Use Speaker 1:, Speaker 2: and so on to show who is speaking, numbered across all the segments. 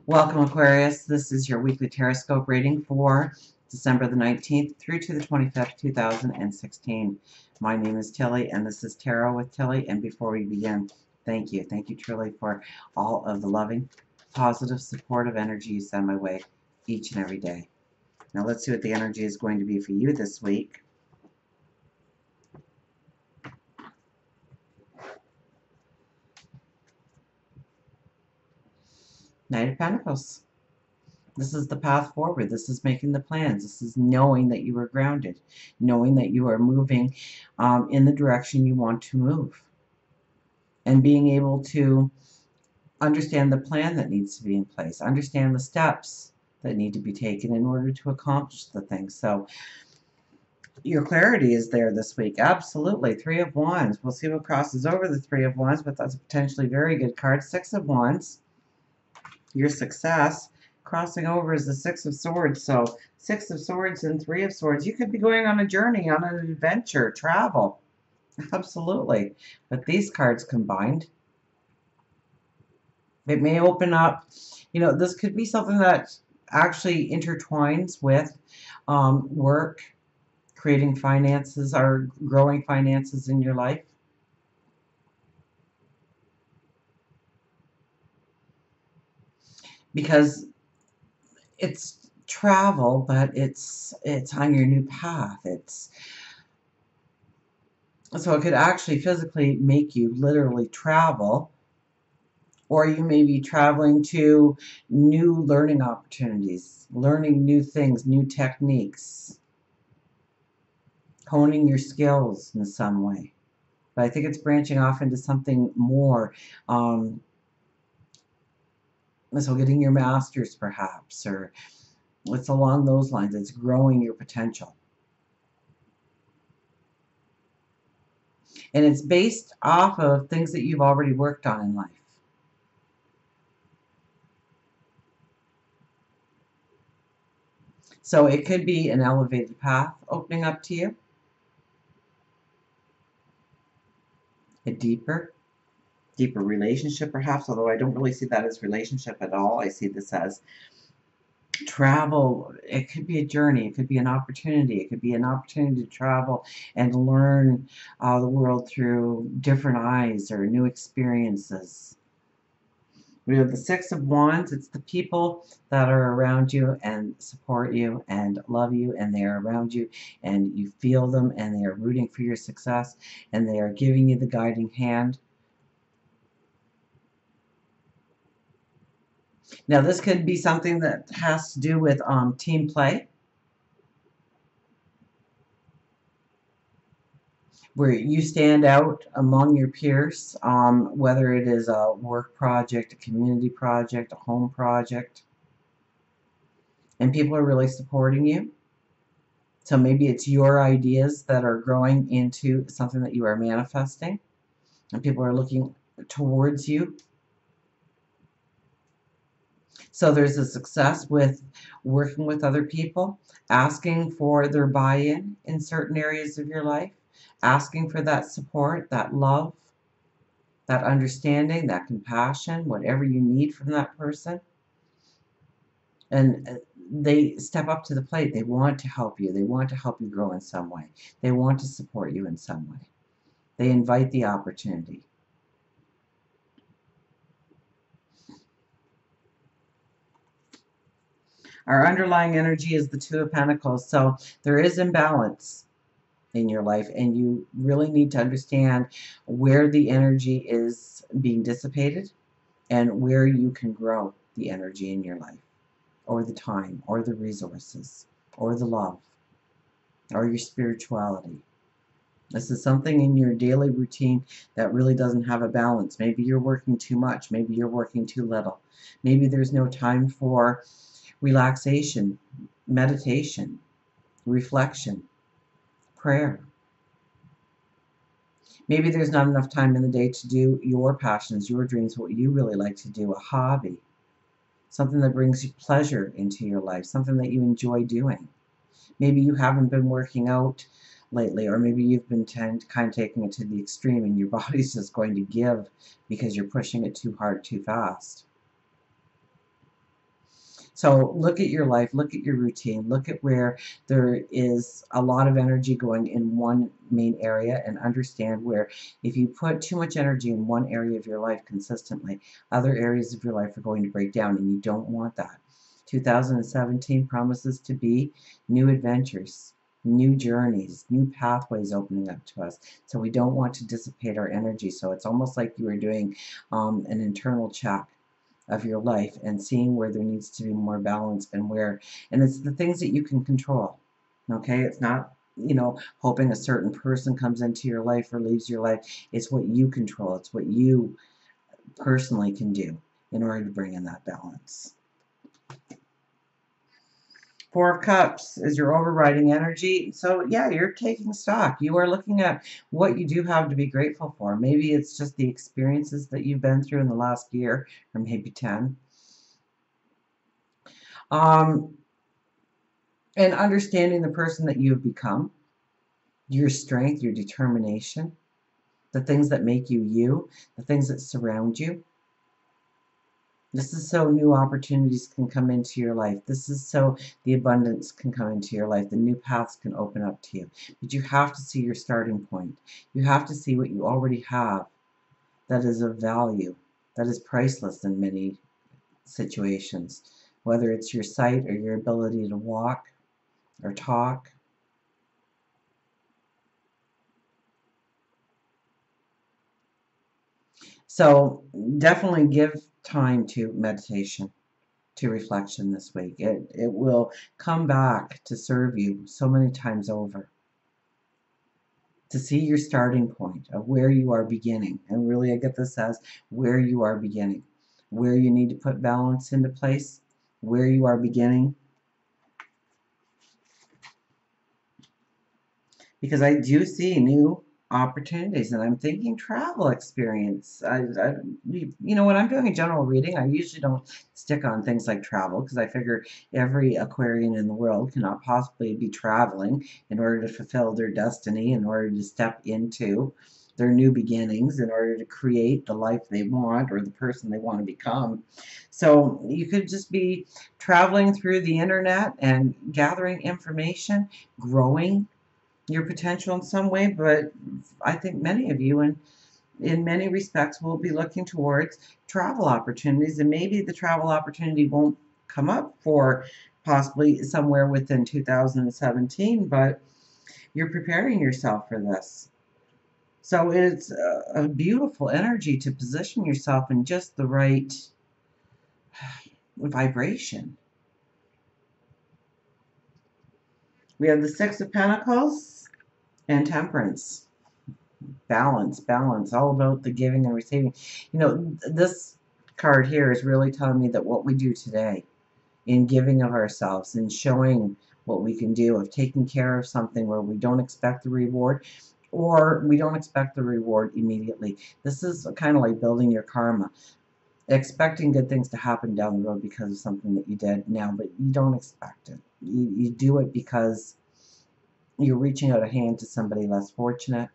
Speaker 1: Welcome, Aquarius. This is your weekly Teroscope reading for December the 19th through to the 25th, 2016. My name is Tilly, and this is Tarot with Tilly. And before we begin, thank you. Thank you truly for all of the loving, positive, supportive energy you send my way each and every day. Now let's see what the energy is going to be for you this week. Knight of Pentacles. This is the path forward. This is making the plans. This is knowing that you are grounded, knowing that you are moving in the direction you want to move, and being able to understand the plan that needs to be in place, understand the steps that need to be taken in order to accomplish the things. So your clarity is there this week. Absolutely. Three of Wands. We'll see what crosses over the Three of Wands, but that's a potentially very good card. Six of Wands. Your success. Crossing over is the Six of Swords. So Six of Swords and Three of Swords. You could be going on a journey, on an adventure, travel. Absolutely. But these cards combined, it may open up, this could be something that actually intertwines with work, creating finances, or growing finances in your life. Because it's travel, but it's on your new path. So it could actually physically make you literally travel, or you may be traveling to new learning opportunities, learning new things, new techniques, honing your skills in some way. But I think it's branching off into something more. So getting your master's perhaps, or it's along those lines. It's growing your potential. And it's based off of things that you've already worked on in life. So it could be an elevated path opening up to you, a deeper relationship perhaps, although I don't really see that as relationship at all. I see this as travel. It could be a journey. It could be an opportunity. It could be an opportunity to travel and learn the world through different eyes or new experiences. We have the Six of Wands. It's the people that are around you and support you and love you, and they are around you and you feel them, and they are rooting for your success, and they are giving you the guiding hand. Now, this could be something that has to do with team play, where you stand out among your peers, whether it is a work project, a community project, a home project, and people are really supporting you. So maybe it's your ideas that are growing into something that you are manifesting, and people are looking towards you. So there's a success with working with other people, asking for their buy-in in certain areas of your life, asking for that support, that love, that understanding, that compassion, whatever you need from that person. And they step up to the plate. They want to help you. They want to help you grow in some way. They want to support you in some way. They invite the opportunity. Our underlying energy is the Two of Pentacles. So there is imbalance in your life, and you really need to understand where the energy is being dissipated and where you can grow the energy in your life, or the time, or the resources, or the love, or your spirituality. This is something in your daily routine that really doesn't have a balance. Maybe you're working too much. Maybe you're working too little. Maybe there's no time for relaxation, meditation, reflection, prayer. Maybe there's not enough time in the day to do your passions, your dreams, what you really like to do, a hobby, something that brings you pleasure into your life, something that you enjoy doing. Maybe you haven't been working out lately, or maybe you've been kind of taking it to the extreme and your body's just going to give because you're pushing it too hard, too fast. So look at your life, look at your routine, look at where there is a lot of energy going in one main area, and understand where if you put too much energy in one area of your life consistently, other areas of your life are going to break down, and you don't want that. 2017 promises to be new adventures, new journeys, new pathways opening up to us. So we don't want to dissipate our energy. So it's almost like you are doing an internal check of your life and seeing where there needs to be more balance, and it's the things that you can control. Okay, it's not, hoping a certain person comes into your life or leaves your life. It's what you control. It's what you personally can do in order to bring in that balance. Four of Cups is your overriding energy. So, yeah, you're taking stock. You are looking at what you do have to be grateful for. Maybe it's just the experiences that you've been through in the last year, or maybe 10. Um, and understanding the person that you have become, your strength, your determination, the things that make you you, the things that surround you. This is so new opportunities can come into your life. This is so the abundance can come into your life. The new paths can open up to you. But you have to see your starting point. You have to see what you already have that is of value, that is priceless in many situations, whether it's your sight or your ability to walk or talk. So definitely give time to meditation, to reflection this week. It will come back to serve you so many times over. To see your starting point of where you are beginning. And really, I get this as where you are beginning, where you need to put balance into place, where you are beginning. Because I do see new opportunities, and I'm thinking travel experience. When I'm doing a general reading, I usually don't stick on things like travel because I figure every Aquarian in the world cannot possibly be traveling in order to fulfill their destiny, in order to step into their new beginnings, in order to create the life they want or the person they want to become. So you could just be traveling through the internet and gathering information, growing your potential in some way, but I think many of you, in many respects, will be looking towards travel opportunities, and maybe the travel opportunity won't come up for possibly somewhere within 2017, but you're preparing yourself for this. So it's a beautiful energy to position yourself in just the right vibration. We have the Six of Pentacles and Temperance. Balance, balance, all about the giving and receiving. This card here is really telling me that what we do today in giving of ourselves and showing what we can do, of taking care of something where we don't expect the reward, or we don't expect the reward immediately. This is kind of like building your karma, expecting good things to happen down the road because of something that you did now, but you don't expect it. You do it because you're reaching out a hand to somebody less fortunate,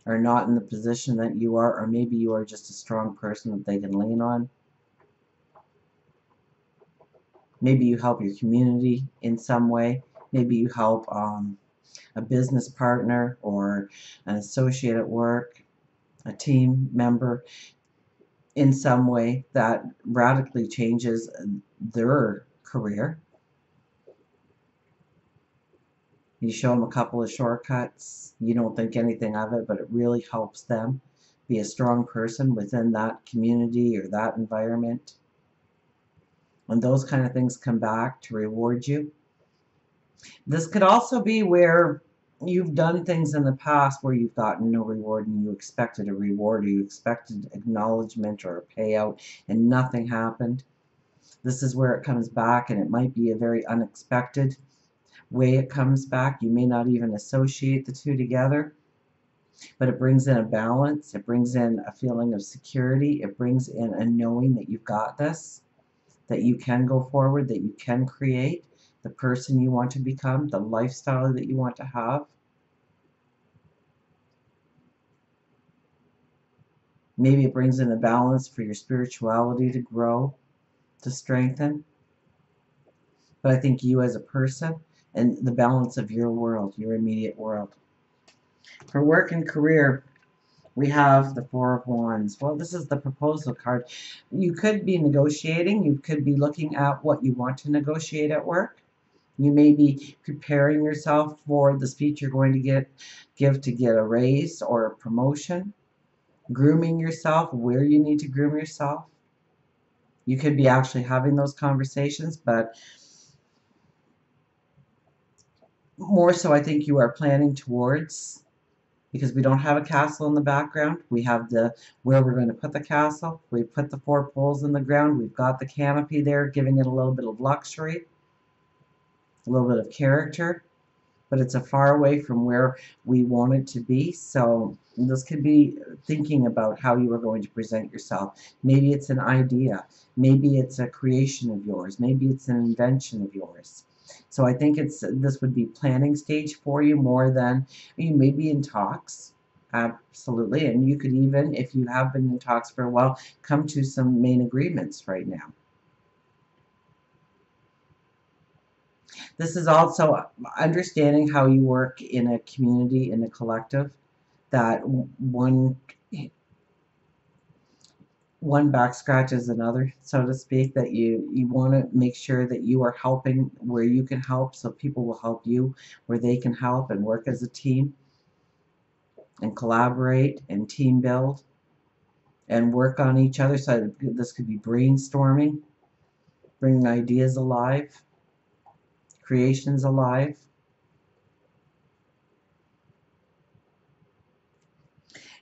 Speaker 1: are not in the position that you are, or maybe you are just a strong person that they can lean on. Maybe you help your community in some way. Maybe you help a business partner or an associate at work, a team member in some way that radically changes their career. You show them a couple of shortcuts. You don't think anything of it, but it really helps them be a strong person within that community or that environment. When those kind of things come back to reward you. This could also be where you've done things in the past where you've gotten no reward and you expected a reward, or you expected acknowledgement or a payout, and nothing happened. This is where it comes back, and it might be a very unexpected way it comes back. You may not even associate the two together, but it brings in a balance. It brings in a feeling of security. It brings in a knowing that you've got this, that you can go forward, that you can create the person you want to become, the lifestyle that you want to have. Maybe it brings in a balance for your spirituality to grow, to strengthen. But I think you as a person and the balance of your world, your immediate world. For work and career, we have the Four of Wands. Well, this is the proposal card. You could be negotiating. You could be looking at what you want to negotiate at work. You may be preparing yourself for the speech you're going to give to get a raise or a promotion. Grooming yourself where you need to groom yourself. You could be actually having those conversations, but more so I think you are planning towards, because we don't have a castle in the background. We have the where we're going to put the castle. We put the four poles in the ground. We've got the canopy there, giving it a little bit of luxury, a little bit of character, but it's a far away from where we want it to be. So this could be thinking about how you are going to present yourself. Maybe it's an idea. Maybe it's a creation of yours. Maybe it's an invention of yours. So I think this would be planning stage for you more than you may be in talks. Absolutely. And you could even, if you have been in talks for a while, come to some main agreements right now. This is also understanding how you work in a community, in a collective, that one back scratches another, so to speak, that you want to make sure that you are helping where you can help, so people will help you where they can help, and work as a team and collaborate and team build and work on each other. So this could be brainstorming, bringing ideas alive, creations alive.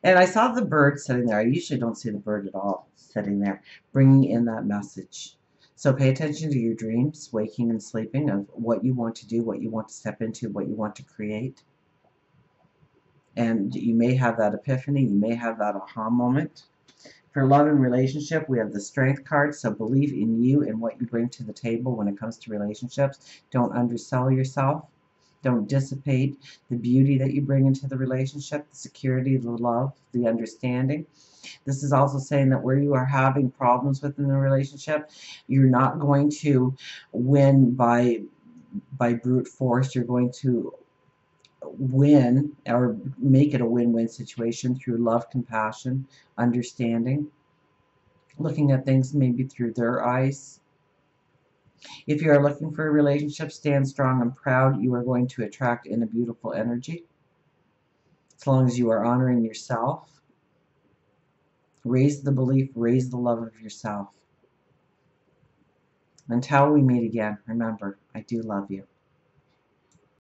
Speaker 1: And I saw the bird sitting there. I usually don't see the bird at all sitting there, bringing in that message. So pay attention to your dreams, waking and sleeping, of what you want to do, what you want to step into, what you want to create. And you may have that epiphany, you may have that aha moment. For love and relationship, we have the Strength card, so believe in you and what you bring to the table when it comes to relationships. Don't undersell yourself. Don't dissipate the beauty that you bring into the relationship, the security, the love, the understanding. This is also saying that where you are having problems within the relationship, you're not going to win by brute force. You're going to win or make it a win-win situation through love, compassion, understanding, looking at things maybe through their eyes. If you are looking for a relationship, stand strong and proud. You are going to attract in a beautiful energy. As long as you are honoring yourself, raise the belief, raise the love of yourself. Until we meet again, remember, I do love you.